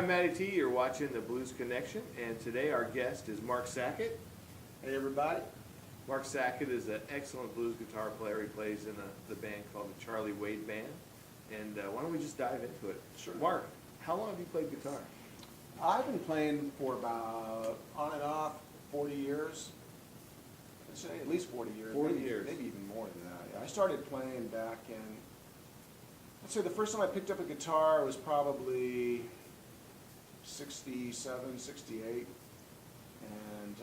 I'm Matty T. You're watching the Blues Connection, and today our guest is Mark Sackett. Hey everybody. Mark Sackett is an excellent blues guitar player. He plays in the band called the Charlie Wade Band. And why don't we just dive into it? Sure. Mark, how long have you played guitar? I've been playing for about, on and off, 40 years. I'd say at least 40 years. 40 years. Maybe even more than that. I started playing back in, I'd say the first time I picked up a guitar was probably 67, 68. And,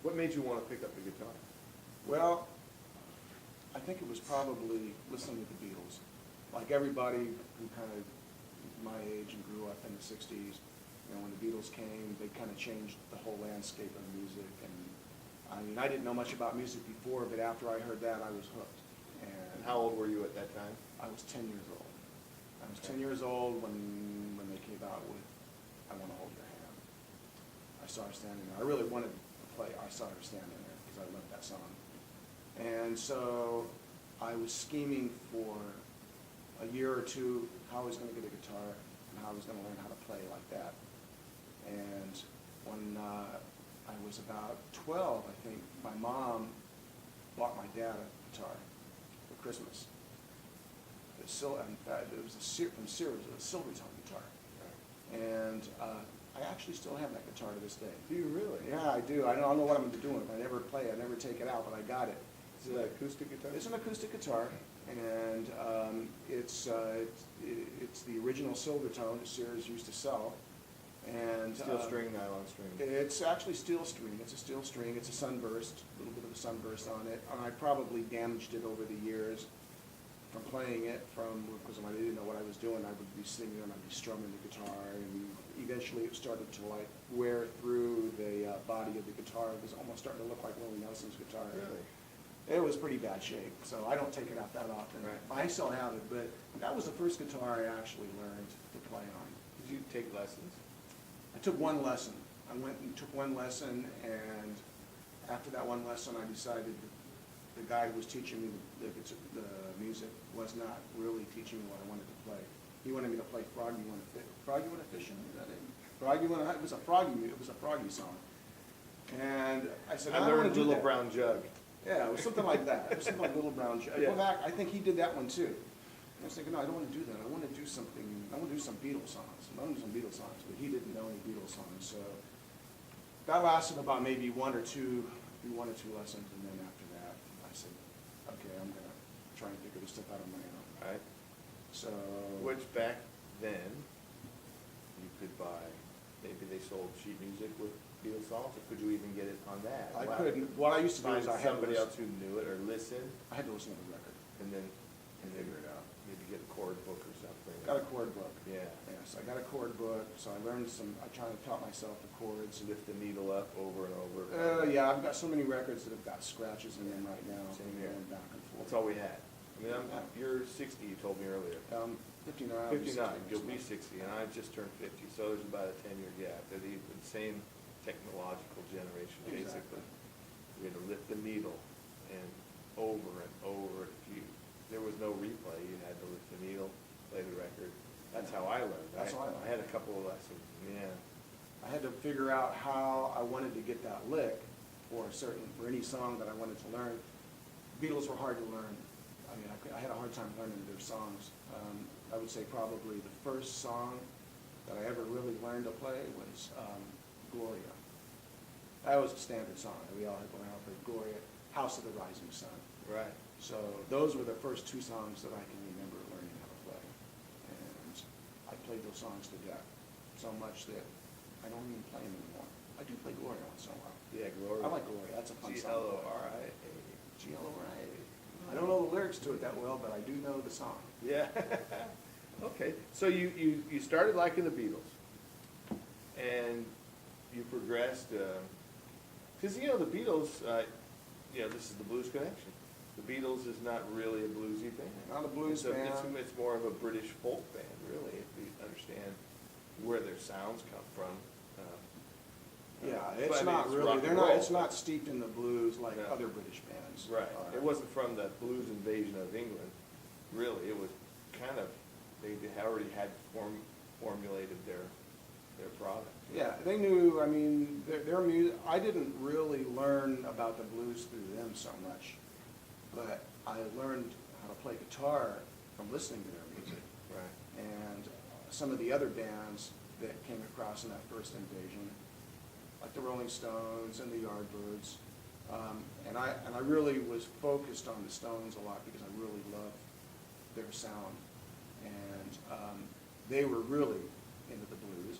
What made you want to pick up the guitar? well, I think it was probably listening to the Beatles. Like everybody who kind of my age and grew up in the 60s, you know, when the Beatles came, they kind of changed the whole landscape of music. And I mean, I didn't know much about music before, but after I heard that, I was hooked. And how old were you at that time? I was 10 years old. I was 10 years old when they came out with I Want to Hold Your Hand. I saw her standing there. I really wanted to play I Saw Her Standing There because I loved that song. And so I was scheming for a year or two how I was going to get a guitar and how I was going to learn how to play like that. And when I was about 12, I think, my mom bought my dad a guitar for Christmas. In fact, it was from Sears, a Silvertone guitar. And I actually still have that guitar to this day. Do you really? Yeah, I do. I don't know what I'm going to do with it. I never play it. I never take it out, but I got it. Is it an acoustic guitar? It's an acoustic guitar, and it's the original Silvertone that Sears used to sell. And Steel string, nylon string. it's actually steel string. It's a steel string. It's a sunburst, a little bit of a sunburst on it. And I probably damaged it over the years from playing it, because when I didn't know what I was doing, I would be singing and I'd be strumming the guitar, and eventually it started to like wear through the body of the guitar. It was almost starting to look like Willie Nelson's guitar. Really? It was pretty bad shape, so I don't take it out that often. Right. I still have it, but that was the first guitar I actually learned to play on. Did you take lessons? I took one lesson. I went and took one lesson, and after that one lesson, I decided that the guy who was teaching me the music was not really teaching me what I wanted to play. He wanted me to play Frog You Wanna Fish? Is that it? It was a Froggy song. And I said, I don't learned want to do Little that. Brown Jug. Yeah, it was something like that. It was something like Little Brown Jug. Yeah. Well, I think he did that one too. And I was thinking, no, I don't want to do that. I want to do something. I want to do some Beatles songs. I want to do some Beatles songs, but he didn't know any Beatles songs. So that lasted about maybe one or two lessons, and then after that, I said, okay, I'm gonna try and figure this stuff out on my own. Right. So Which back then, you could buy, maybe they sold sheet music with Beatles songs, or could you even get it on that? I Wow. couldn't. What I used to do Find is I had to somebody listen, else who knew it, or listen, I had to listen to the record and then and figure it out. maybe get a chord book or something. Got a chord book. Yeah. Yes, I got a chord book, so I learned some. I taught myself the chords. Lift the needle up over and over. Yeah, I've got so many records that have got scratches in them right now. Same here. Going back and forth. That's all we had. I mean, you're 60, you told me earlier. 59. 59, you'll be 60, and I just turned 50, so there's about a 10-year gap. They're the same technological generation, basically. Exactly. We had to lift the needle and over and over. There was no replay. You had to lift the needle, play the record. That's how I learned. That's how I learned. I had a couple of lessons. Yeah. I had to figure out how I wanted to get that lick for any song that I wanted to learn. Beatles were hard to learn. I mean, I had a hard time learning their songs. I would say probably the first song that I ever really learned to play was Gloria. That was a standard song. We all had to learn how to play Gloria, House of the Rising Sun. Right. So those were the first two songs that I can remember learning how to play. And I played those songs to death, so much that I don't even play them anymore. I do play Gloria once in a while. Yeah, Gloria. I like Gloria. That's a fun song. G-L-O-R-I-A. G-L-O-R-I-A. I don't know the lyrics to it that well, but I do know the song. Yeah. Okay. So you started liking the Beatles, and you progressed, because the Beatles, this is the Blues Connection. The Beatles is not really a bluesy band. Not a blues band. It's more of a British folk band, really, if you understand where their sounds come from. Yeah, but it's I mean, not it's really. rock They're and not. roll, It's not steeped in the blues like No. other British bands. Right. are. It wasn't from the blues invasion of England, really. It was kind of, they already had formulated their product. Yeah, they knew, I mean, their music, I didn't really learn about the blues through them so much, but I learned how to play guitar from listening to their music. Right. And some of the other bands that came across in that first invasion, like the Rolling Stones and the Yardbirds, and I really was focused on the Stones a lot because I really loved their sound. And they were really into the blues.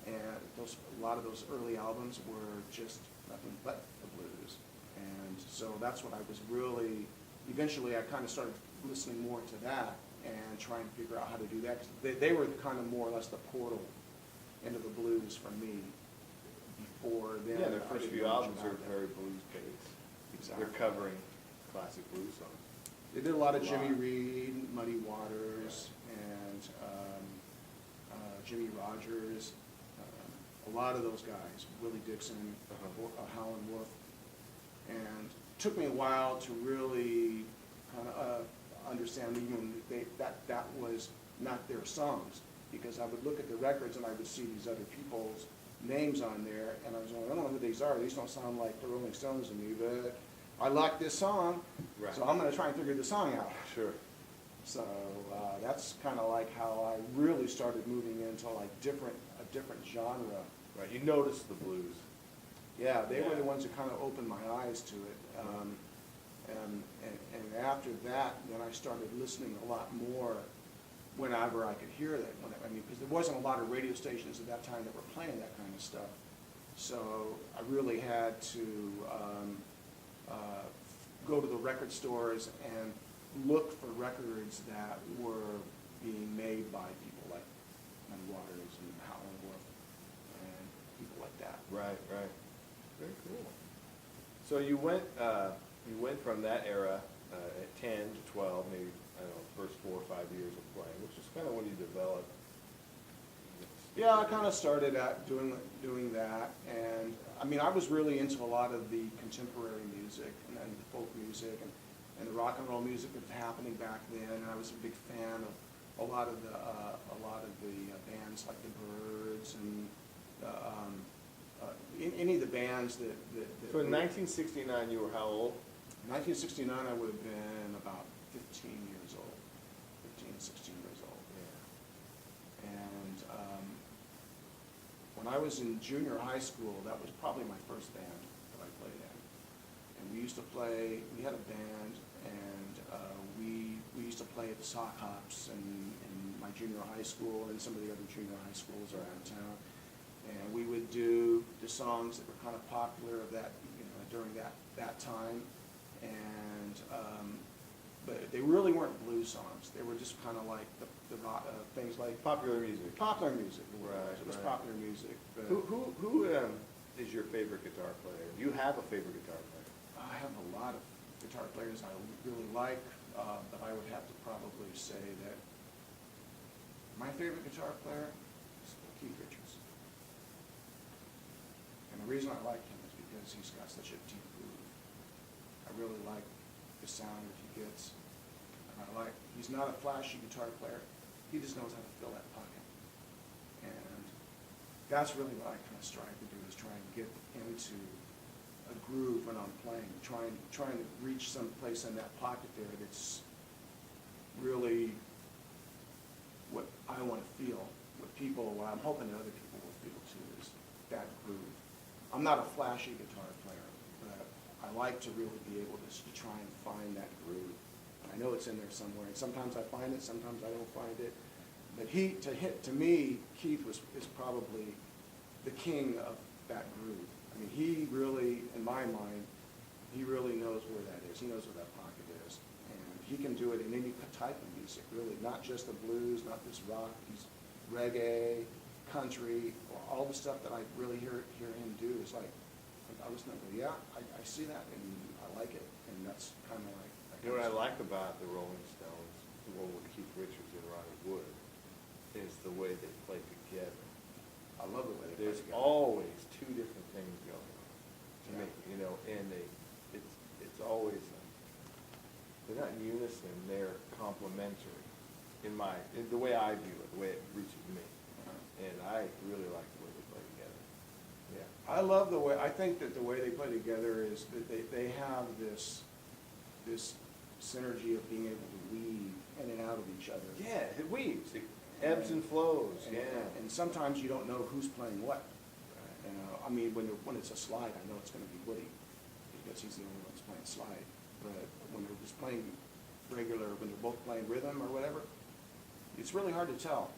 And a lot of those early albums were just nothing but the blues. And so that's what I was really, eventually I kind of started listening more to that and trying to figure out how to do that. 'Cause they were kind of more or less the portal into the blues for me. Before then. Yeah, their I first didn't few know much albums about are that. very blues-based. Exactly. They're covering classic blues songs. They did a lot of Jimmy Lot. Reed, Muddy Waters, and Jimmy Rogers, a lot of those guys, Willie Dixon, Howlin' Wolf. And it took me a while to really kind of understand even that was not their songs, because I would look at the records and I would see these other people's names on there, and I was going, I don't know who these are. These don't sound like the Rolling Stones to me, but I like this song, Right. so I'm going to try and figure the song out. Sure. So that's kind of like how I really started moving into like a different genre. Right, you noticed the blues. Yeah, they were Yeah. the ones that kind of opened my eyes to it. And after that, then I started listening a lot more whenever I could hear that. Because there wasn't a lot of radio stations at that time that were playing that kind of stuff. So I really had to go to the record stores and look for records that were being made by people like Muddy Waters and Howlin' Wolf and people like that. Right, right. Very cool. So you went from that era at 10 to 12, maybe, I don't know, first 4 or 5 years of playing, which is kind of when you developed. Yeah, I kind of started at doing that, and I mean, I was really into a lot of the contemporary music and then the folk music and the rock and roll music that was happening back then. And I was a big fan of a lot of the bands like the Byrds and any of the bands that So in 1969, you were how old? 1969, I would have been about 15 years old, 15, 16 years old. Yeah. And when I was in junior high school, that was probably my first band that I played in. And we used to play, we had a band, and we used to play at the Sock Hops in my junior high school and some of the other junior high schools around town. And we would do the songs that were kind of popular of that, during that time. And but they really weren't blues songs. They were just kind of like the rock, things like Popular music. popular music. Right, It was right. popular music. But Who is your favorite guitar player? Do you have a favorite guitar player? I have a lot of guitar players I really like, but I would have to probably say that my favorite guitar player is Keith Richards. And the reason I like him is because he's got such a deep groove. I really like the sound that he gets. And he's not a flashy guitar player. He just knows how to fill that pocket. And that's really what I kind of strive to do, is try and get into a groove when I'm playing, trying to reach some place in that pocket there that's really what I want to feel, what I'm hoping that other people will feel too, is that groove. I'm not a flashy guitar player, but I like to really be able to try and find that groove. I know it's in there somewhere, and sometimes I find it, sometimes I don't find it. But to me, Keith is probably the king of that groove. I mean, he really, in my mind, he really knows where that is. He knows where that pocket is. And he can do it in any type of music, really, not just the blues, not just rock. He's reggae, country, all the stuff that I really hear him do is like, I was thinking, yeah, I see that, and I like it. And that's kind of like... You know what I like about the Rolling Stones, well, with Keith Richards and Ronnie Wood, is the way they play together. I love the way they play There's together. always two different things going on to Yeah. me, and it's always, they're not in unison, they're complementary in the way I view it, the way it reaches me. Uh-huh. And I really like the way I love the way, I think that the way they play together is that they have this synergy of being able to weave in and out of each other. Yeah, it weaves, it ebbs and flows, And- yeah. And sometimes you don't know who's playing what. You know, I mean, when it's a slide, I know it's gonna be Woody, because he's the only one that's playing slide. But when they're just playing regular, when they're both playing rhythm or whatever, it's really hard to tell.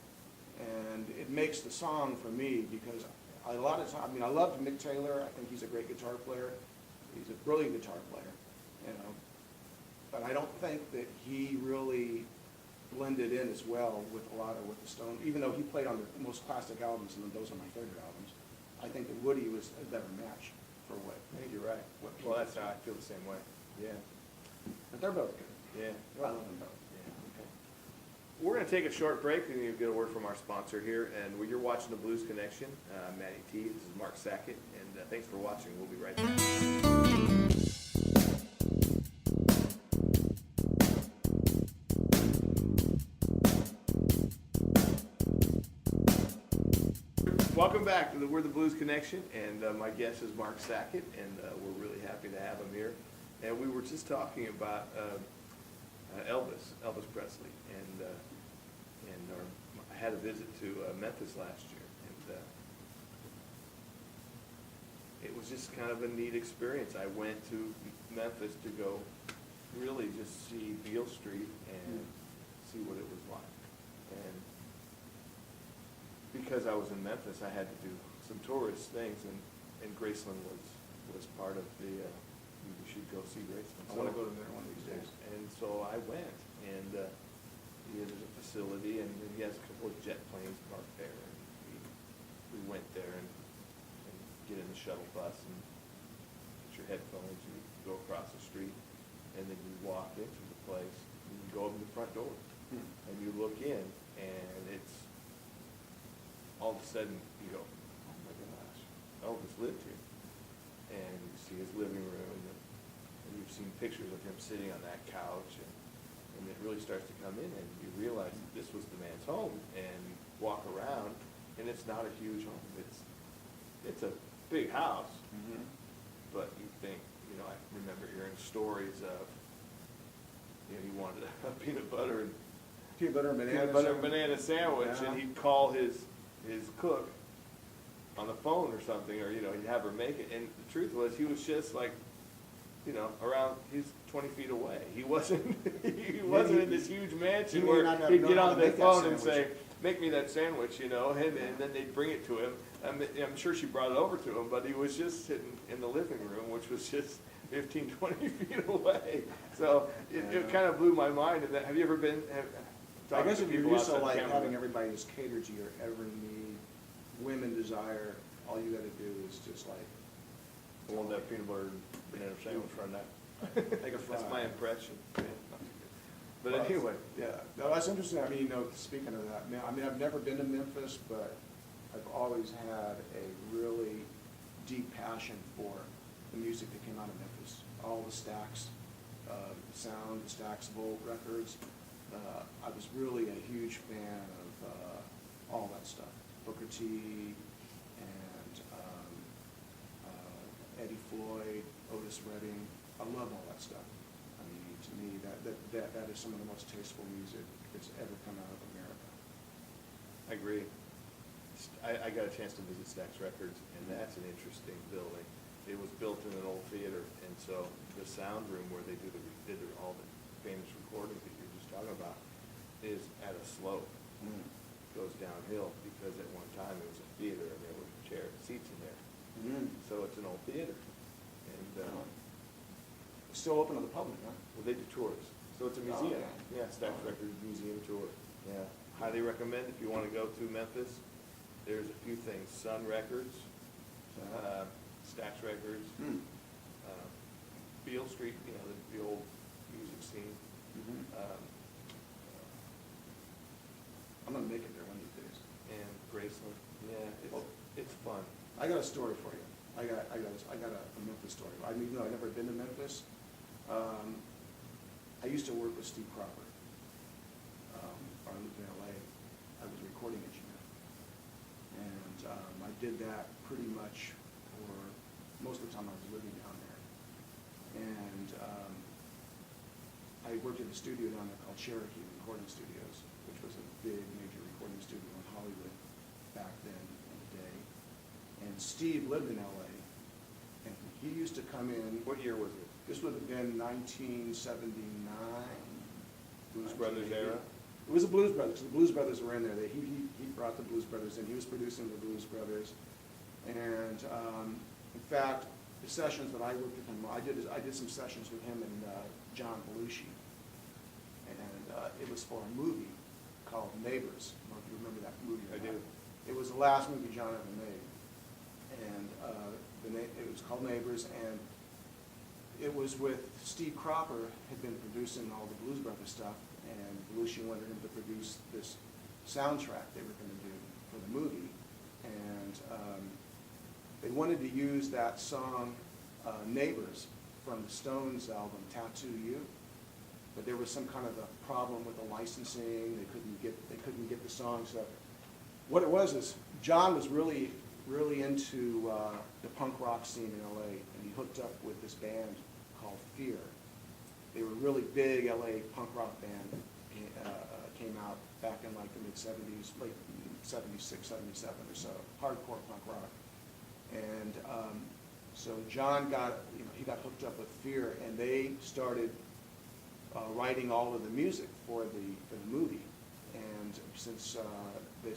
And it makes the song for me, because a lot of times, I mean, I love Mick Taylor, I think he's a great guitar player, he's a brilliant guitar player, you know. But I don't think that he really blended in as well with the Stone, even though he played on the most classic albums, and those are my favorite albums. I think that Woody was a better match for what. I think you're right. Well, that's how I feel the same way. Yeah. But they're both good. Yeah. I love them both. Yeah, okay. We're gonna take a short break, and you'll get a word from our sponsor here, and you're watching the Blues Connection. Matty T, this is Mark Sackett, and thanks for watching. We'll be right back. Welcome back to We're the Blues Connection, and my guest is Mark Sackett, and we're really happy to have him here. And we were just talking about Elvis Presley, and I had a visit to Memphis last year, and it was just kind of a neat experience. I went to Memphis to go really just see Beale Street and see what it was like. And because I was in Memphis, I had to do some tourist things, and Graceland was part of the, you should go see Graceland. I want to go to there one of these days. And so I went, and he has a facility, and he has a couple of jet planes parked there. And we went there and get in the shuttle bus and get your headphones, you go across the street, and then you walk into the place, and you go up to the front door, and you look in, and it's, all of a sudden, you go, oh my gosh, Elvis lived here. And you see his living room, and you've seen pictures of him sitting on that couch, and it really starts to come in, and you realize that this was the man's home, and you walk around, and it's not a huge home. It's a big house, but you think, you know, I remember hearing stories of, you know, he wanted a peanut butter and banana sandwich, Yeah. and he'd call his cook on the phone or something, or, you know, he'd have her make it. And the truth was, he was just like, you know, he's 20 feet away. He wasn't in this huge mansion where he'd get on the phone and say, make me that sandwich, you know, and then they'd bring it to him. I'm sure she brought it over to him, but he was just sitting in the living room, which was just 15, 20 feet away. So it kind of blew my mind. And have you ever been? I guess if you're used to like Canada? having everybody just cater to your every need, women desire, all you gotta do is just like. I want that peanut butter and banana sandwich right now. Take a fry. That's my impression. Yeah, not too good. But anyway. Yeah, no, that's interesting. I mean, you know, speaking of that, I mean, I've never been to Memphis, but I've always had a really deep passion for the music that came out of Memphis. All the Stax, sound, the Stax Volt records. I was really a huge fan of all that stuff. Booker T and Eddie Floyd, Otis Redding. I love all that stuff. I mean, to me, that is some of the most tasteful music that's ever come out of America. I agree. I got a chance to visit Stax Records, and that's an interesting building. It was built in an old theater, and so the sound room where they did all the famous recordings that you're just talking about is at a slope. Goes downhill because at one time it was a theater and there were seats in there. So it's an old theater, and It's still open to the public, huh? well, they do tours. So it's a Oh, museum. okay. Yeah, Stax Records Museum tour. Yeah, highly recommend if you want to go to Memphis. There's a few things: Sun Records, Stax Records, Beale Street. You know, the old music scene. I'm gonna make it there one of these days. And Graceland. Yeah, it's fun. I got a story for you. I got a Memphis story. I mean, no, I've never been to Memphis. I used to work with Steve Cropper. I lived in LA. I was a recording engineer. And I did that pretty much for most of the time I was living down there. And I worked at a studio down there called Cherokee Recording Studios, which was a big major recording studio in Hollywood back then in the day. And Steve lived in LA, and he used to come in. What year was it? This would have been 1979. Blues Brothers era? It was the Blues Brothers. The Blues Brothers were in there. He brought the Blues Brothers in. He was producing the Blues Brothers. And in fact, the sessions that I worked with him, I did some sessions with him and John Belushi. And it was for a movie called Neighbors. I don't know if you remember that movie. I do. It was the last movie John ever made. And it was called Neighbors, and it was with Steve Cropper had been producing all the Blues Brothers stuff, and Belushi wanted him to produce this soundtrack they were going to do for the movie. And they wanted to use that song, Neighbors, from the Stones album, Tattoo You. But there was some kind of a problem with the licensing. They couldn't get the song. So what it was is John was really into the punk rock scene in LA, and he hooked up with this band called Fear. They were a really big LA punk rock band. Came out back in like the mid-70s, late 76, 77 or so, hardcore punk rock. And so John he got hooked up with Fear, and they started writing all of the music for the movie. And since they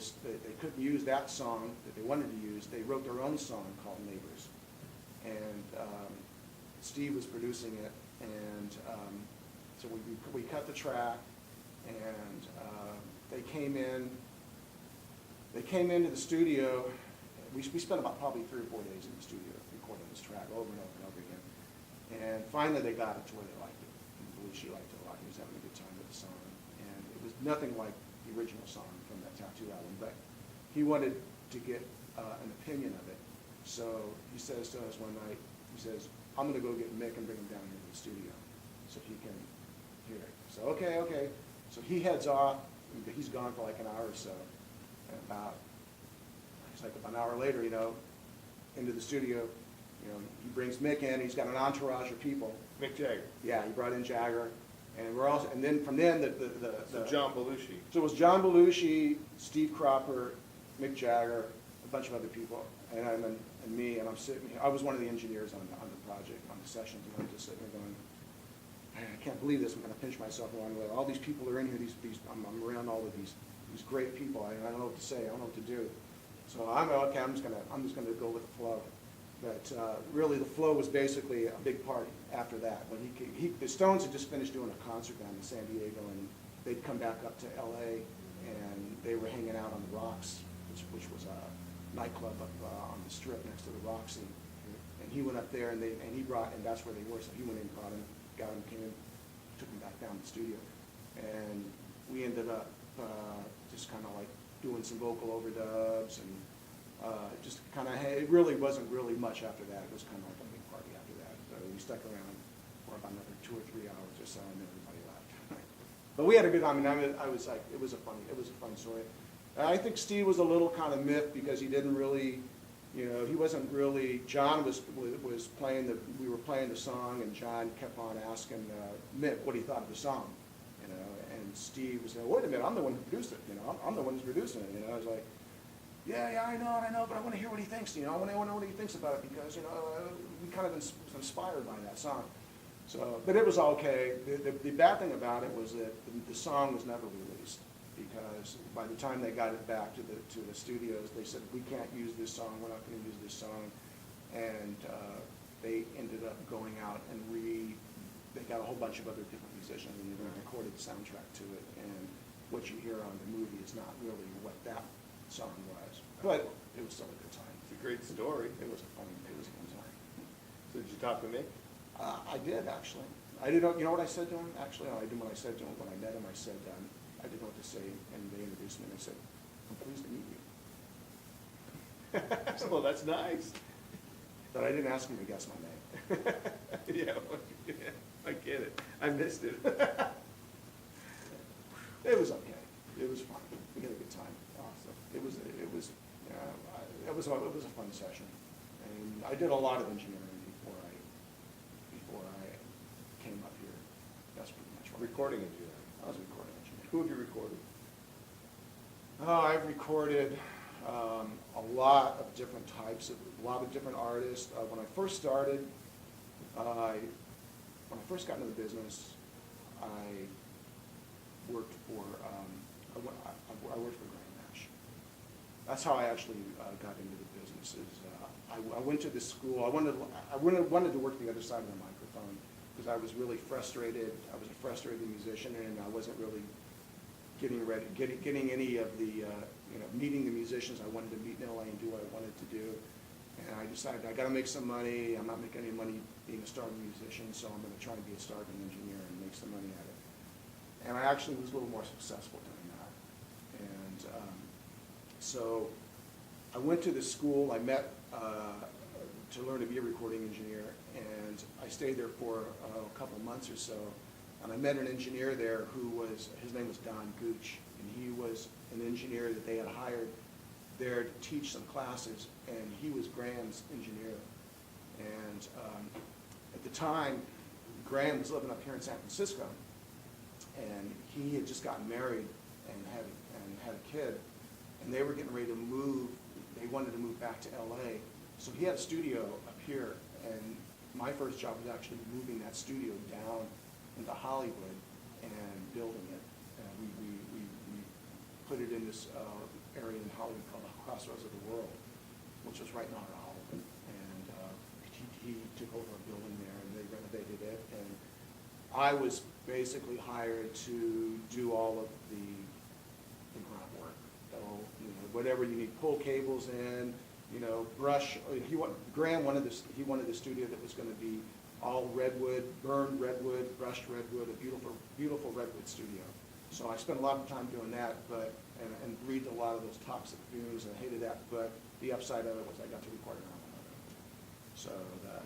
couldn't use that song that they wanted to use, they wrote their own song called Neighbors. And Steve was producing it, and so we cut the track, and they came into the studio. We spent about probably 3 or 4 days in the studio recording this track over and over and over again. And finally they got it to where they liked it. And Belushi liked it a lot. He was having a good time with the song. And it was nothing like the original song from that Tattoo album, but he wanted to get an opinion of it. So he says to us one night, he says, I'm going to go get Mick and bring him down here to the studio so he can hear it. So okay. So he heads off. He's gone for like an hour or so. And it's like about an hour later, into the studio, he brings Mick in. He's got an entourage of people. Mick Jagger. Yeah, he brought in Jagger. And then from then, So John Belushi. So it was John Belushi, Steve Cropper, Mick Jagger, a bunch of other people, and me, and I'm sitting here. I was one of the engineers on the project, on the sessions, and I'm just sitting there going, I can't believe this. I'm going to pinch myself along the way. All these people are in here. I'm around all of these great people. I don't know what to say. I don't know what to do. So I'm just going to go with the flow. But really, the flow was basically a big part after that. When the Stones had just finished doing a concert down in San Diego, and they'd come back up to LA, and they were hanging out on the Rocks, which was a nightclub up on the Strip next to the Roxy. And he went up there, and that's where they were. So he went in, got him, came in, took him back down to the studio, and we ended up just kind of like doing some vocal overdubs, and just kind of, it really wasn't really much after that. It was kind of like a big party after that. So we stuck around for about another 2 or 3 hours or so, and then everybody left. But we had a good time. I was like, it was a fun story. I think Steve was a little kind of miffed because he didn't really, he wasn't really. John was playing we were playing the song, and John kept on asking Mick what he thought of the song, and Steve was saying, wait a minute, I'm the one who produced it, I'm the one who's producing it, I was like, yeah, I know, but I want to hear what he thinks, I want to know what he thinks about it, because, we kind of was inspired by that song. So, but it was okay. The bad thing about it was that the song was never released, because by the time they got it back to the studios, they said, we can't use this song, we're not going to use this song, and they ended up going out and they got a whole bunch of other different musicians, and they recorded the soundtrack to it, and what you hear on the movie is not really what that song was, but it was still a good time. It's a great story. It was a fun time. So did you talk to Mick? I did, actually. I didn't know, what I said to him? Actually, I did what I said to him when I met him. I said, I didn't know what to say, and they introduced me, and I said, I'm pleased to meet you. Well, that's nice. But I didn't ask him to guess my name. Yeah, I get it. I missed it. It was okay. It was fun. We had a good time. Awesome. It was a fun session, And I did a lot of engineering before I came up here. That's pretty much what Recording engineer. I was a recording engineer. Who have you recorded? I've recorded a lot of different types, a lot of different artists. When I first started, when I first got into the business, I worked for I worked for Grand Nash. That's how I actually got into the business. I went to this school. I wanted to work the other side of the microphone because I was really frustrated. I was a frustrated musician, and I wasn't really getting any of the meeting the musicians I wanted to meet in LA and do what I wanted to do. And I decided I got to make some money. I'm not making any money being a starving musician, so I'm going to try to be a starving engineer and make some money at it. And I actually was a little more successful doing that. And so I went to this school. I met to learn to be a recording engineer, and I stayed there for a couple months or so. And I met an engineer there his name was Don Gooch, and he was an engineer that they had hired there to teach some classes, and he was Graham's engineer. And at the time, Graham was living up here in San Francisco, and he had just gotten married and had a kid, and they were getting ready to move. They wanted to move back to LA, so he had a studio up here, and my first job was actually moving that studio down into Hollywood and building it. And we put it in this area in Hollywood called the Crossroads of the World, which was right in our Hollywood. And he took over a building there, and they renovated it. And I was basically hired to do all of the grunt work. So, whatever you need, pull cables in, brush. Graham wanted this. He wanted a studio that was going to be all redwood, burned redwood, brushed redwood, a beautiful redwood studio. So I spent a lot of time doing that, and breathed a lot of those toxic fumes, and I hated that. But the upside of it was I got to record an album of it. So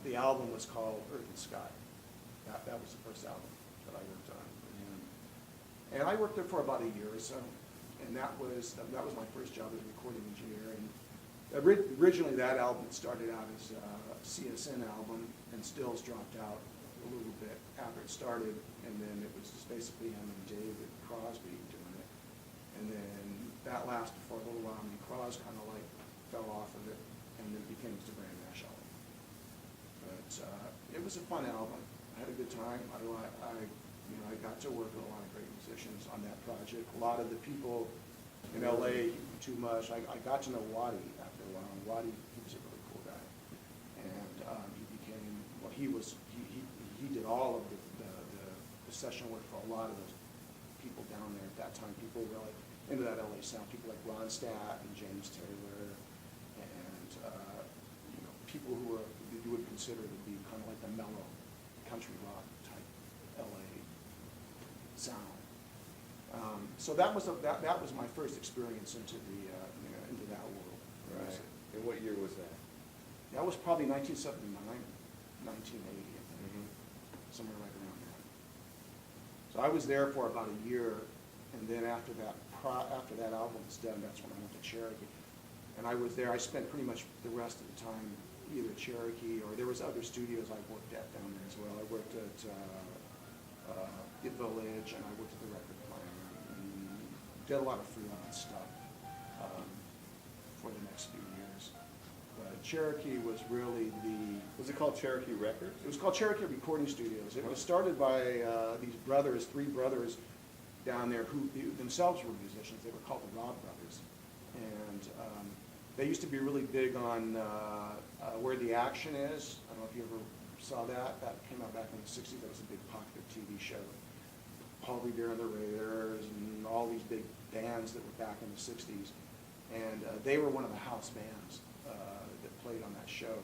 the album was called Earth and Sky. That was the first album that I worked on for him. And I worked there for about a year or so, and that was my first job as a recording engineer. And originally that album started out as a CSN album, and Stills dropped out a little bit after it started, and then it was just basically him and David Crosby doing it. And then that lasted for a little while, and Crosby kind of like fell off of it, and then it became the Grand Nash album. But it was a fun album. I had a good time. I got to work with a lot of great musicians on that project. A lot of the people in LA too much. I got to know Waddy after a while. And Waddy, he was a really cool guy, and he became he did all of the session work for a lot of those people down there at that time. People really into that LA sound. People like Ronstadt and James Taylor, and people who you would consider to be kind of like the mellow country rock type LA sound. So that was my first experience into into that world. Right. And what year was that? That was probably 1979, 1980, I think, somewhere right around there. So I was there for about a year, and then after that album was done, that's when I went to Cherokee. And I was there. I spent pretty much the rest of the time either Cherokee, or there was other studios I worked at down there as well. I worked at the Village, and I worked at the Record Plant, and did a lot of freelance stuff for the next few years. But Cherokee was really Was it called Cherokee Records? It was called Cherokee Recording Studios. It was started by these three brothers down there who themselves were musicians. They were called the Robb Brothers. And they used to be really big on Where the Action Is. I don't know if you ever saw that. That came out back in the 60s. That was a big popular TV show. Paul Revere and the Raiders and all these big bands that were back in the 60s. And they were one of the house bands that played on that show.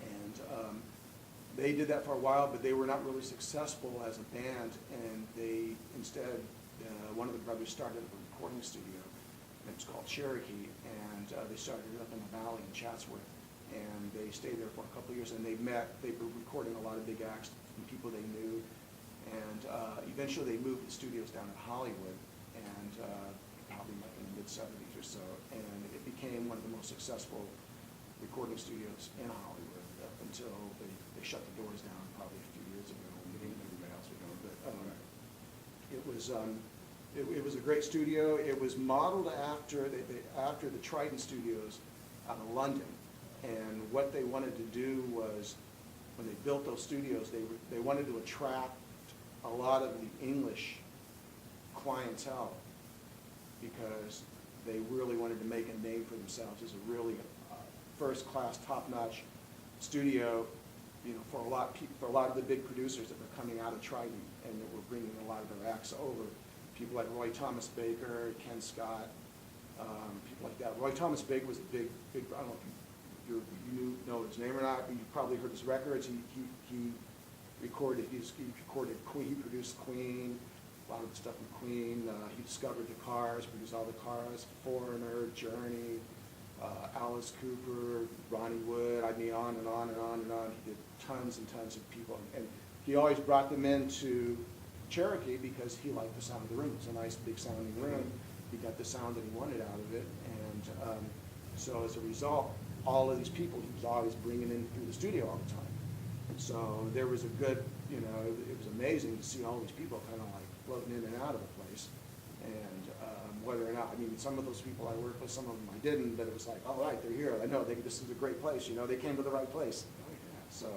And they did that for a while, but they were not really successful as a band. And they instead, one of the brothers started a recording studio. And it was called Cherokee. And they started it up in the valley in Chatsworth. And they stayed there for a couple of years. And they were recording a lot of big acts from people they knew. And eventually they moved the studios down in Hollywood, and probably like in the mid-70s or so. And it became one of the most successful recording studios in Hollywood up until they shut the doors down probably a few years ago. Everybody else would know, but it was a great studio. It was modeled after after the Trident Studios out of London, and what they wanted to do was, when they built those studios, they wanted to attract a lot of the English clientele, because they really wanted to make a name for themselves as a really first-class, top-notch studio, you know, for a lot of the big producers that were coming out of Trident, and that were bringing a lot of their acts over. People like Roy Thomas Baker, Ken Scott, people like that. Roy Thomas Baker was a big. I don't know if you know his name or not, but you probably heard his records. He recorded. He recorded Queen. He produced Queen. A lot of the stuff from Queen. He discovered the Cars, produced all the Cars, Foreigner, Journey, Alice Cooper, Ronnie Wood. I mean, on and on and on and on. He did tons and tons of people, and he always brought them into Cherokee because he liked the sound of the room. It was a nice big sounding room. He got the sound that he wanted out of it, and so as a result, all of these people he was always bringing in through the studio all the time. So there was a good, you know, it was amazing to see all these people kind of like floating in and out of the place, and whether or not, I mean, some of those people I worked with, some of them I didn't, but it was like, all right, they're here. I know this is a great place. You know, they came to the right place. So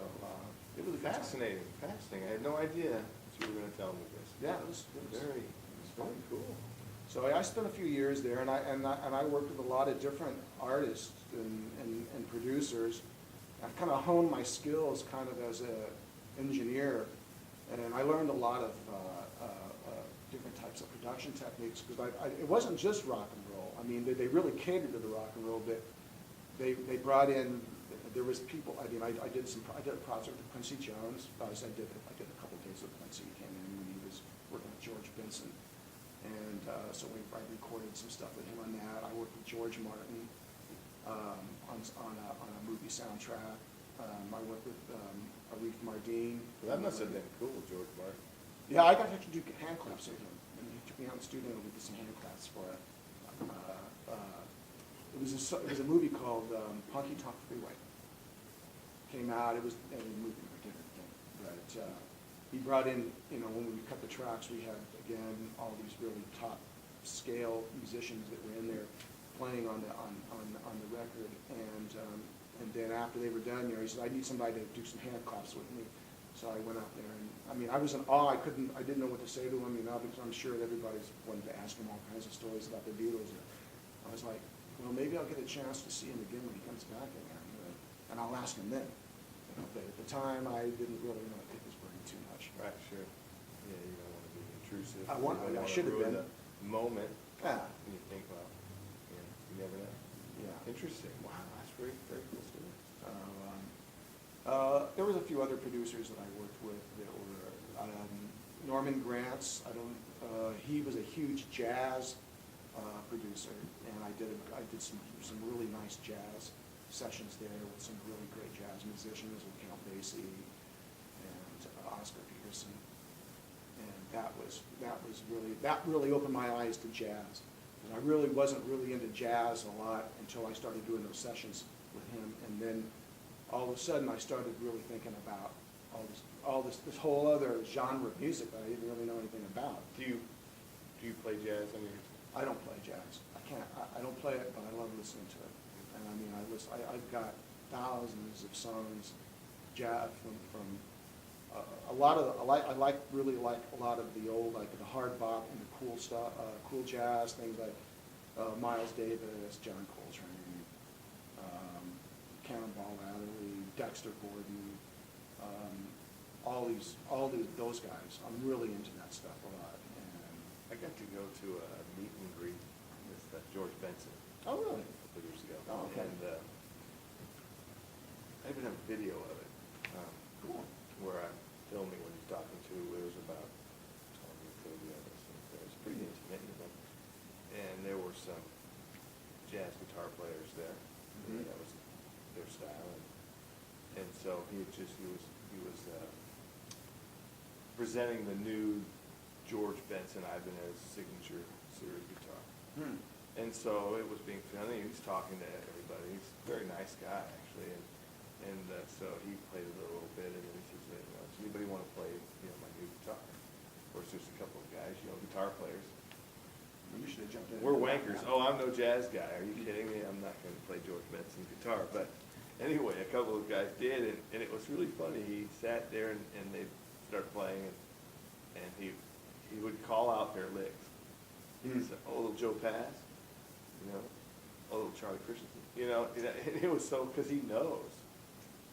it was Fascinating. I had no idea that you were going to tell me this. Yeah, it was very cool. So I spent a few years there, and I worked with a lot of different artists and producers. I kind of honed my skills kind of as an engineer, and I learned a lot of different types of production techniques, because it wasn't just rock and roll. I mean, they really catered to the rock and roll bit. They brought in, there was people. I mean, I did a project with Quincy Jones. I did a couple days with Quincy. He came in when he was working with George Benson, and so I recorded some stuff with him on that. I worked with George Martin on a movie soundtrack. I worked with Arif Mardin. Well, that must have been cool, George Martin. Yeah, I got to do hand claps with him, and he took me out in the studio and we did some hand claps for it. It was a movie called Honky Tonk Freeway. Came out. It was a movie, I did it, but he brought in, you know, when we cut the tracks, we had again all these really top scale musicians that were in there playing on the record, and then after they were done, you know, he said, I need somebody to do some hand claps with me. So I went out there, and I mean, I was in awe. I didn't know what to say to him, you know, because I'm sure that everybody's wanted to ask him all kinds of stories about the Beatles. And I was like, well, maybe I'll get a chance to see him again when he comes back again, and I'll ask him then. You know, but at the time, I didn't really want to pick his brain too much. Right, sure. Yeah, you don't want to be intrusive. I should have been. The moment. Yeah. And you think, well, you know, you never know. Yeah. Interesting. Wow, that's very, very cool story. There was a few other producers that I worked with that were Norman Granz. He was a huge jazz producer, and I did some really nice jazz sessions there with some really great jazz musicians, with Count Basie and Oscar Peterson, and that really opened my eyes to jazz. And I really wasn't really into jazz a lot until I started doing those sessions with him, and then all of a sudden I started really thinking about this whole other genre of music that I didn't really know anything about. Do you play jazz? I don't play jazz. I can't. I don't play it, but I love listening to it. And I mean, I've got thousands of songs, jazz from a lot of. I really like a lot of the old, like the hard bop and the cool stuff, cool jazz, things like Miles Davis, John Coltrane, Cannonball Adderley, Dexter Gordon, those guys. I'm really into that stuff a lot. And I got to go to a meet and greet with George Benson. Oh, really? A couple years ago. Oh, okay. And I even have a video of it. Cool. Where I'm filming when he's talking to. It was about 20, 30 of us. It was pretty intimate, you know. And there were some jazz guitar players there. Mm-hmm. That was their style. And so he was presenting the new George Benson Ibanez signature series guitar. Hmm. And so it was being funny. He's talking to everybody. He's very nice guy actually, and so he played it a little bit, and then he says, does anybody want to play, my new guitar? Of course, there's a couple of guys, guitar players. You should have jumped in. We're wankers. Oh, I'm no jazz guy. Are you kidding me? I'm not going to play George Benson guitar. But anyway, a couple of guys did, and it was really funny. He sat there and they started playing, and he would call out their licks. He said, "Oh, little Joe Pass," "Oh, little Charlie Christensen," and it was so because he knows.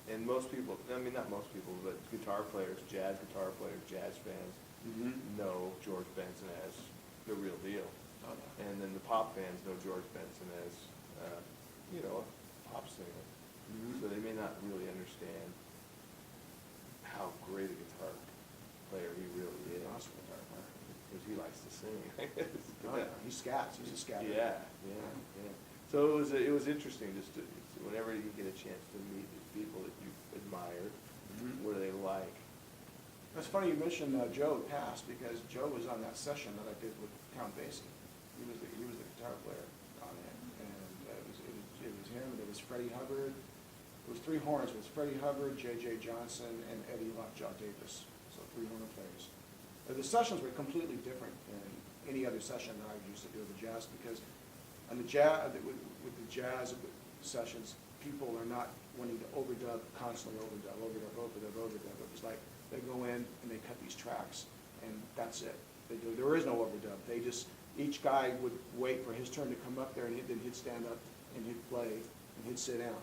And most people, I mean, not most people, but guitar players, jazz guitar players, jazz fans know George Benson as the real deal. Oh, yeah. And then the pop fans know George Benson as, a pop singer. So they may not really understand how great a guitar player he really is. Awesome guitar player. Because he likes to sing. Oh, yeah. He scats. He's a scatter. Yeah. So it was interesting just to, whenever you get a chance to meet these people that you admire, what do they like? It's funny you mentioned Joe Pass, because Joe was on that session that I did with Count Basie. He was the guitar player on it, and it was him. There was Freddie Hubbard. It was three horns. It was Freddie Hubbard, J.J. Johnson, and Eddie Lockjaw Davis. So three horn players. The sessions were completely different than any other session that I used to do with the jazz, because on the jazz with the jazz sessions, people are not wanting to overdub, constantly overdub. It was like they go in and they cut these tracks, and that's it. There is no overdub. Each guy would wait for his turn to come up there, and then he'd stand up and he'd play and he'd sit down.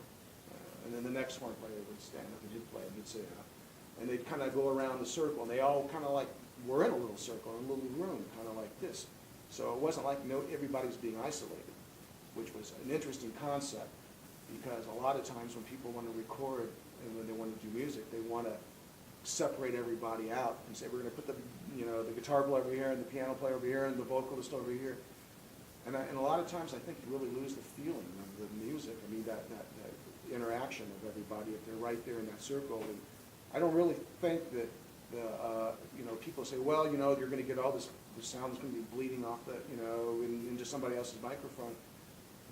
And then the next horn player would stand up and he'd play and he'd sit down. And they'd kind of go around the circle, and they all kind of like were in a little circle, in a little room, kind of like this. So it wasn't like everybody's being isolated, which was an interesting concept, because a lot of times when people want to record and when they want to do music, they want to separate everybody out and say, we're going to put the guitar player over here and the piano player over here and the vocalist over here. And a lot of times I think you really lose the feeling of the music. I mean, that interaction of everybody if they're right there in that circle. And I don't really think that people say, well, you're going to get all this, the sound is going to be bleeding off into somebody else's microphone.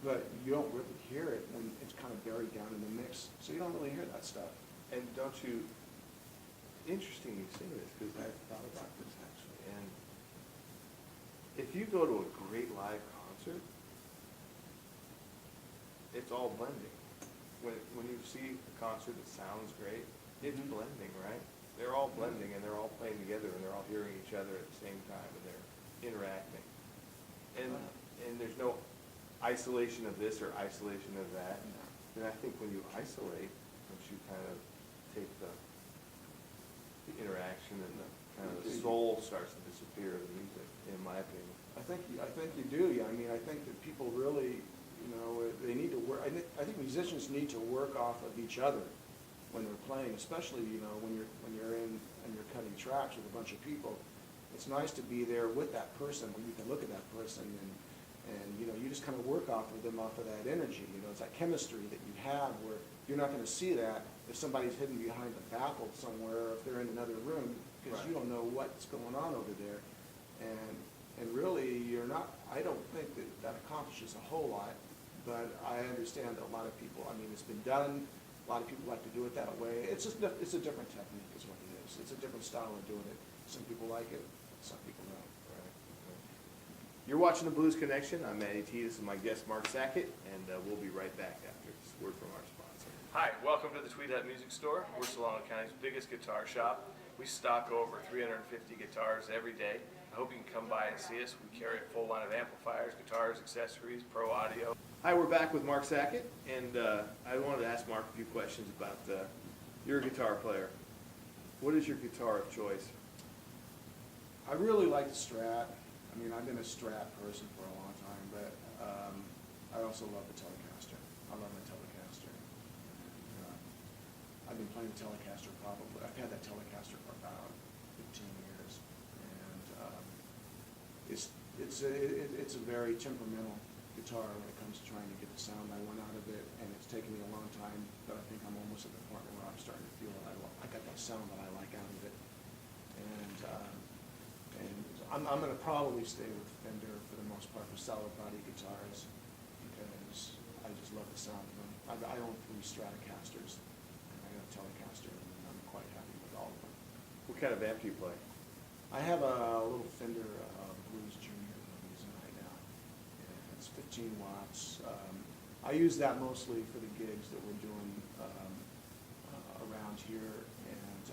But you don't really hear it when it's kind of buried down in the mix. So you don't really hear that stuff. And don't you, interesting you say this, because I've thought about this actually. And if you go to a great live concert, it's all blending. When you see a concert that sounds great, it's blending, right? They're all blending, and they're all playing together, and they're all hearing each other at the same time, and they're interacting. And there's no isolation of this or isolation of that. And I think when you isolate, once you kind of take the interaction and the kind of the soul starts to disappear of the music, in my opinion. I think you do. Yeah, I mean, I think that people really, they need to work. I think musicians need to work off of each other when they're playing, especially when you're in and you're cutting tracks with a bunch of people. It's nice to be there with that person when you can look at that person and you just kind of work off of them, off of that energy. It's that chemistry that you have where you're not going to see that if somebody's hidden behind a baffle somewhere, or if they're in another room, because you don't know what's going on over there. And really, I don't think that accomplishes a whole lot, but I understand that a lot of people, I mean, it's been done. A lot of people like to do it that way. It's a different technique is what it is. It's a different style of doing it. Some people like it, some people don't. You're watching The Blues Connection. I'm Matty T. This is my guest, Mark Sackett, and we'll be right back after this word from our sponsor. Hi, welcome to the Tweed Hut Music Store. We're Solano County's biggest guitar shop. We stock over 350 guitars every day. I hope you can come by and see us. We carry a full line of amplifiers, guitars, accessories, pro audio. Hi, we're back with Mark Sackett, and I wanted to ask Mark a few questions about you're a guitar player. What is your guitar of choice? I really like the Strat. I mean, I've been a Strat person for a long time, but I also love the Telecaster. I love my Telecaster. I've been playing the Telecaster probably. I've had that Telecaster for about 15 years, and it's a very temperamental guitar when it comes to trying to get the sound I want out of it, and it's taken me a long time, but I think I'm almost at the point where I'm starting to feel that I got that sound that I like out of it. And I'm going to probably stay with Fender for the most part for solid body guitars, because I just love the sound of them. I own 3 Stratocasters, and I got a Telecaster, and I'm quite happy with all of them. What kind of amp do you play? I have a little Fender Blues Junior that I'm using right now. And it's 15 watts. I use that mostly for the gigs that we're doing around here. And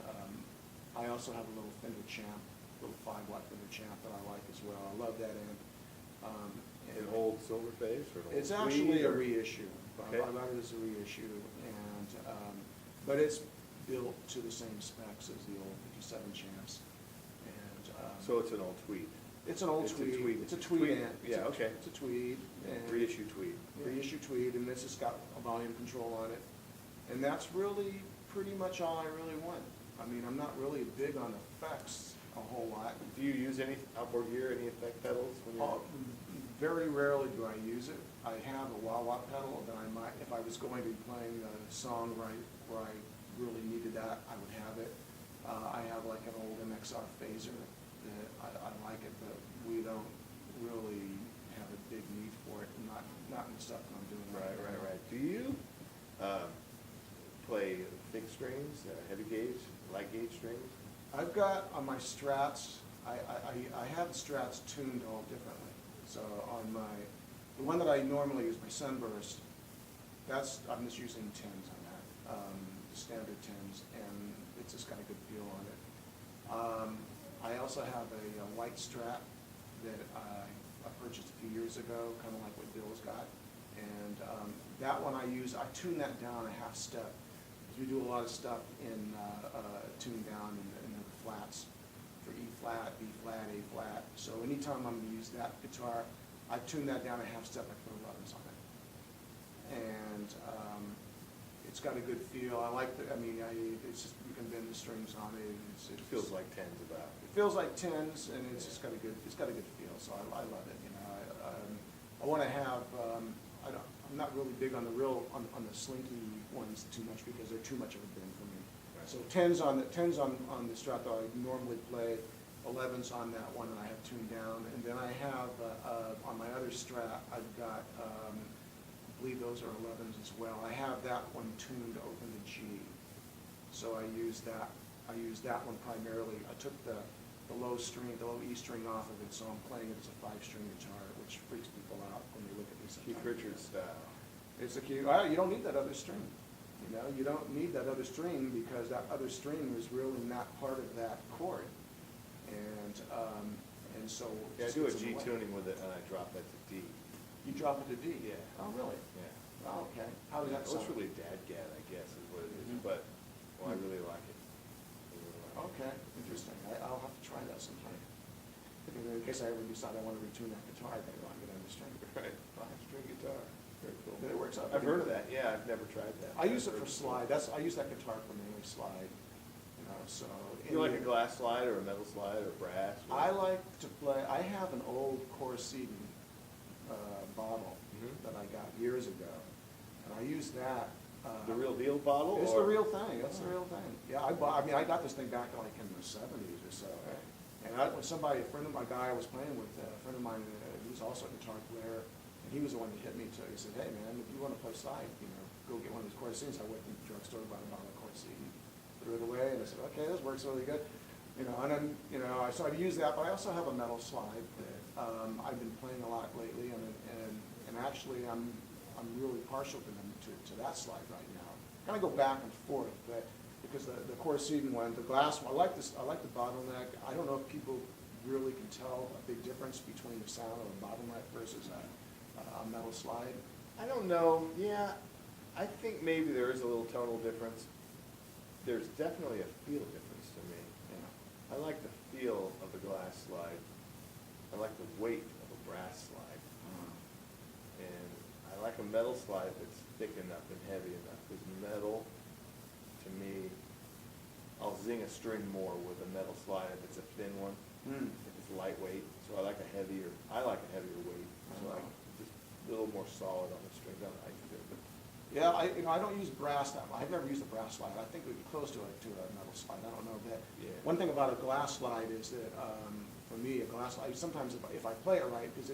I also have a little Fender Champ, a little 5-watt Fender Champ that I like as well. I love that amp. An old silver face or an old It's actually a tweed, or- reissue. Okay. I got it as a reissue, and but it's built to the same specs as the old 57 Champs. And So it's an old tweed. it's an old it's a tweed. tweed. It's a tweed amp. Yeah, okay. It's a tweed. And Reissue tweed. Reissue tweed, and this has got a volume control on it. And that's really pretty much all I really want. I mean, I'm not really big on effects a whole lot. Do you use any outboard gear, any effect pedals when you're? Very rarely do I use it. I have a wah-wah pedal that I might, if I was going to be playing a song where I really needed that, I would have it. I have like an old MXR phaser that I like it, but we don't really have a big need for it, not in the stuff that I'm doing Right. Do you play thick strings, heavy gauge, light gauge strings? I've got on my Strats, I have the Strats tuned all differently. So on the one that I normally use, my Sunburst, I'm just using 10s on that, standard 10s, and it's just got a good feel on it. I also have a white Strat that I purchased a few years ago, kind of like what Bill's got. And that one I tune that down a half step. Because we do a lot of stuff in tune down in the flats for E flat, B flat, A flat. So anytime I'm going to use that guitar, I tune that down a half step, I put 11s on it. And it's got a good feel. It's just, you can bend the strings on it. It feels like 10s about. It feels like 10s, and it's just got a good feel, so I love it, you know. I want to have, I'm not really big on the slinky ones too much because they're too much of a bend for me. Right. So 10s on the Strat that I normally play, 11s on that one that I have tuned down, and then I have, on my other Strat, I've got, I believe those are 11s as well. I have that one tuned to open to G. So I use that one primarily. I took the low E string off of it, so I'm playing it as a 5-string guitar, which freaks people out when they look at me sometimes. Keith Richards style. It's a key. You don't need that other string. You know, you don't need that other string because that other string is really not part of that chord. And so. Yeah, I do a G tuning with it, and I drop that to D. You drop it to D? Yeah. Oh, really? Yeah. Oh, okay. How does that Well, sound? it's really dadgad, I guess, is what it is, Mhm. but, well, I really like it. I really like it. Okay, interesting. I'll have to try that sometime. In case I ever decide I want to retune that guitar, I think I'll get another string. Right, 5-string guitar, very cool. But it works out. I've pretty heard of good. that, yeah, I've never tried that. I use it for slide. I use that guitar for mainly slide, you know, so. You like a glass slide or a metal slide or brass? I like to play, I have an old Corsican bottle Mhm. that I got years ago, and I use that. The real deal bottle? It's or- the real thing, it's the Oh. real thing. Yeah, I got this thing back like in the 70s or so. Right. And a friend of my guy I was playing with, a friend of mine, he was also a guitar player, and he was the one that hit me to, he said, hey man, if you want to play slide, you know, go get one of these Corsicans. I went to the drugstore, bought a bottle of Corsican, threw it away, and I said, okay, this works really good. You know, and then, you know, I started to use that, but I also have a metal slide that I've been playing a lot lately, and actually I'm really partial to that slide right now. Kind of go back and forth, but because the Corsican one, the glass one, I like the bottleneck. I don't know if people really can tell a big difference between the sound of a bottleneck versus a metal slide. I don't know, yeah, I think maybe there is a little tonal difference. There's definitely a feel difference to me. Yeah. I like the feel of the glass slide. I like the weight of a brass slide. And I like a metal slide that's thick enough and heavy enough, because metal, to me, I'll zing a string more with a metal slide if it's a thin one, if it's lightweight, so I like a heavier weight, so I just a little more solid on the strings. I don't know how you do it, but Yeah, I don't use brass that much. I've never used a brass slide. I think it would be close to a metal slide. I don't know that. Yeah. One thing about a glass slide is that, for me, a glass slide, sometimes if I play it right, because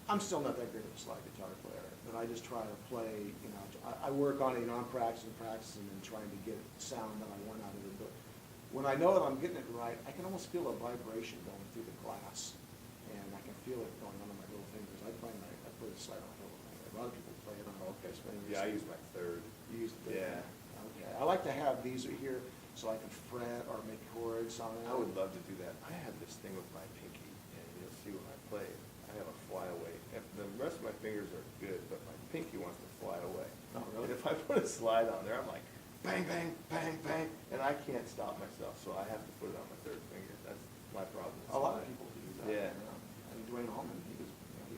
I'm still not that great of a slide guitar player, but I just try to play, you know, I work on it, you know, I'm practicing and trying to get sound that I want out of it. But when I know that I'm getting it right, I can almost feel a vibration going through the glass, and I can feel it going on in my little fingers. I play the slide on a little finger. A lot of people play it on both fingers. Yeah, I use my third. You use the third? Yeah. Okay. I like to have these here so I can fret or make chords on it. I would love to do that. I have this thing with my pinky, and you'll see when I play it, I have a flyaway. The rest of my fingers are good, but my pinky wants to fly away. Oh, really? And if I put a slide on there, I'm like, bang, bang, bang, bang, and I can't stop myself, so I have to put it on my third finger. That's my problem. A lot of people do that. Yeah. I mean, Dwayne Allman, he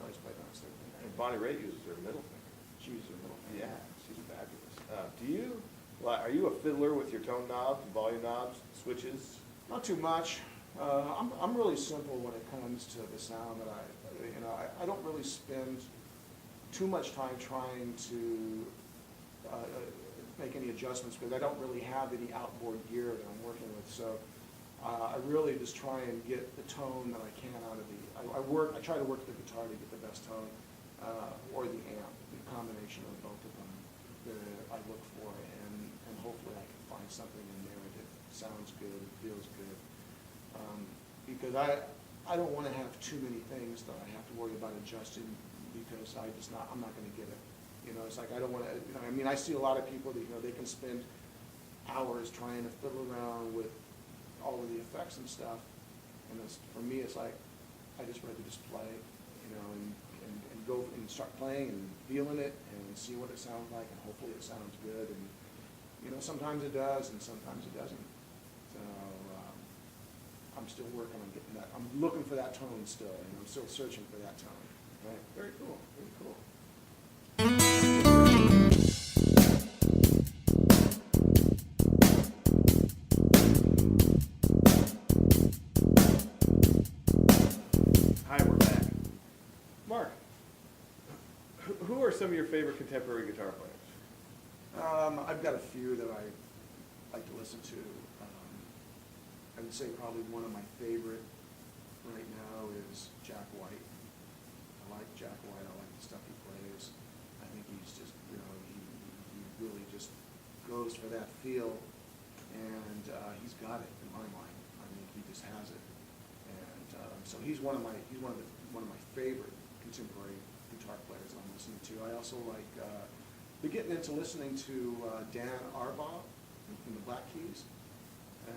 always played on his third finger. And Bonnie Raitt uses her middle finger. She uses her middle finger. Yeah, she's fabulous. Are you a fiddler with your tone knobs, volume knobs, switches? Not too much. I'm really simple when it comes to the sound that I don't really spend too much time trying to make any adjustments, because I don't really have any outboard gear that I'm working with. So I really just try and get the tone that I can out of I try to work the guitar to get the best tone, or the amp, the combination of both of them that I look for, and hopefully I can find something in there that sounds good, feels good. Because I don't want to have too many things that I have to worry about adjusting, because I'm not going to get it. You know, it's like I don't want to, you know, I mean, I see a lot of people that, you know, they can spend hours trying to fiddle around with all of the effects and stuff. And for me, it's like, I just rather just play, you know, and go and start playing and feeling it and see what it sounds like, and hopefully it sounds good. And, you know, sometimes it does and sometimes it doesn't. So, I'm still working on getting that. I'm looking for that tone still, and I'm still searching for that tone. Right, very cool, very cool. Hi, we're back. Mark, who are some of your favorite contemporary guitar players? I've got a few that I like to listen to. I would say probably one of my favorite right now is Jack White. I like Jack White. I like the stuff he plays. I think he's just, you know, he really just goes for that feel, and he's got it in my mind. I mean, he just has it, and so he's one of my favorite contemporary guitar players I'm listening to. I also like been getting into listening to Dan Arbaugh from the Black Keys.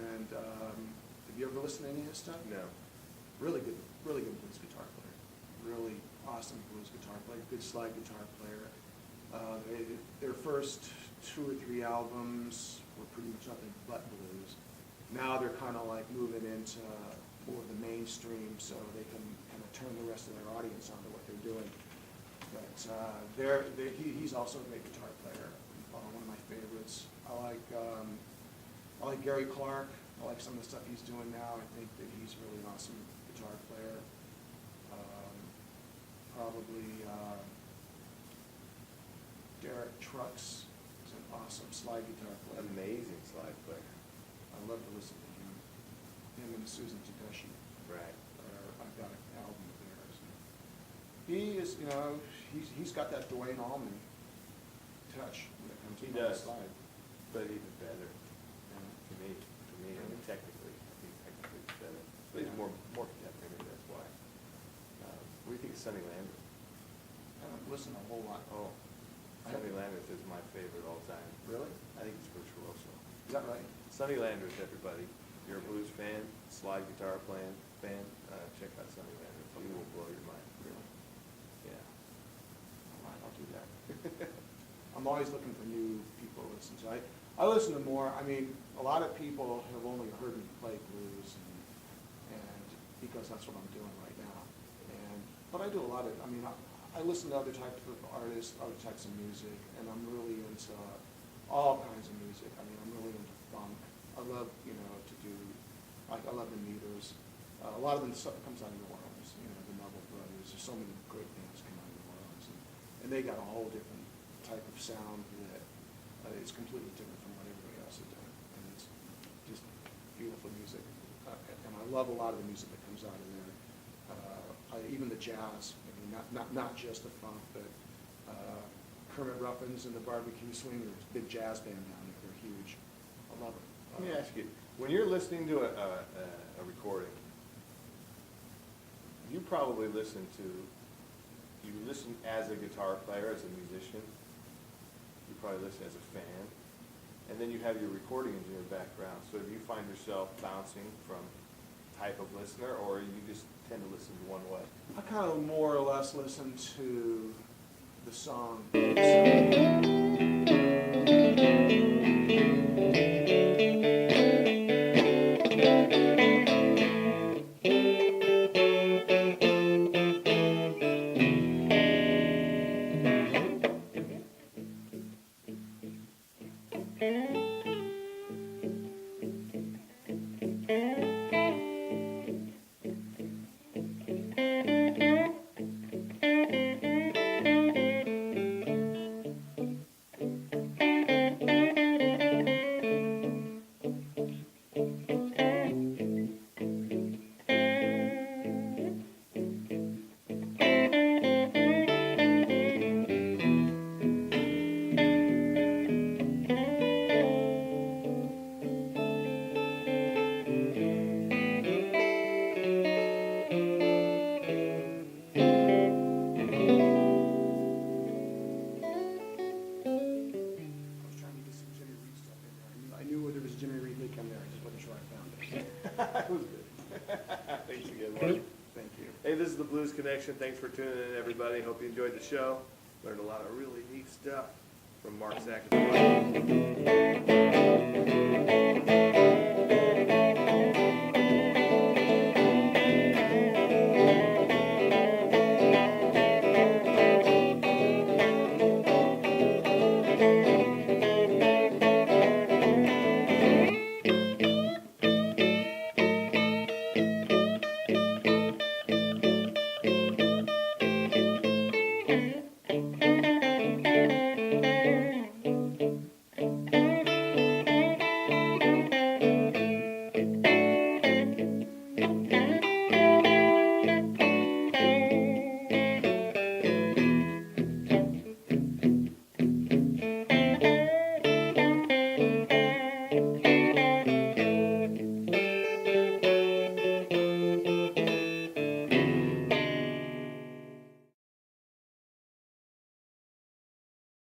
And have you ever listened to any of his stuff? No. Really good blues guitar player. Really awesome blues guitar player. Good slide guitar player. Their first 2 or 3 albums were pretty much nothing but blues. Now they're kind of like moving into more of the mainstream, so they can kind of turn the rest of their audience onto what they're doing. But he's also a great guitar player. One of my favorites. I like Gary Clark. I like some of the stuff he's doing now. I think that he's really an awesome guitar player. Probably Derek Trucks is an awesome slide guitar player. Amazing slide player. I love to listen to him. Him and Susan Takashi. Right. I've got an album of theirs. He is, you know, he's got that Dwayne Allman touch when it comes to the slide. But even better, to me, I mean, technically, I think technically it's better. But he's more contemporary, maybe that's why. What do you think of Sonny Landreth? I don't listen a whole lot. Oh, Sonny Landreth is my favorite all time. Really? I think he's virtuoso. Is that right? Sonny Landreth, everybody. If you're a blues fan, slide guitar fan, check out Sonny Landreth. He will blow your mind. Really? Yeah. All right, I'll do that. I'm always looking for new people to listen to. I listen to more. I mean, a lot of people have only heard me play blues, and because that's what I'm doing right now. But I do a lot of. I mean, I listen to other types of artists, other types of music, and I'm really into all kinds of music. I mean, I'm really into funk. I love, you know, to do. I love the Meters. A lot of them stuff comes out of New Orleans. You know, the Marble Brothers. There's so many great bands come out of New Orleans, and they got a whole different type of sound that is completely different from what everybody else is doing, and it's just beautiful music. And I love a lot of the music that comes out of there. Even the jazz, I mean, not just the funk, but Kermit Ruffins and the Barbecue Swingers, big jazz band down there, they're huge. I love it. Let me ask you, when you're listening to a recording, you probably listen as a guitar player, as a musician, you probably listen as a fan, and then you have your recording in your background. So do you find yourself bouncing from type of listener, or you just tend to listen to one way? I kind of more or less listen to the song. That was good. Thanks again, Mark. Thank you. Hey, this is the Blues Connection. Thanks for tuning in, everybody. Hope you enjoyed the show. Learned a lot of really neat stuff from Mark Sackett.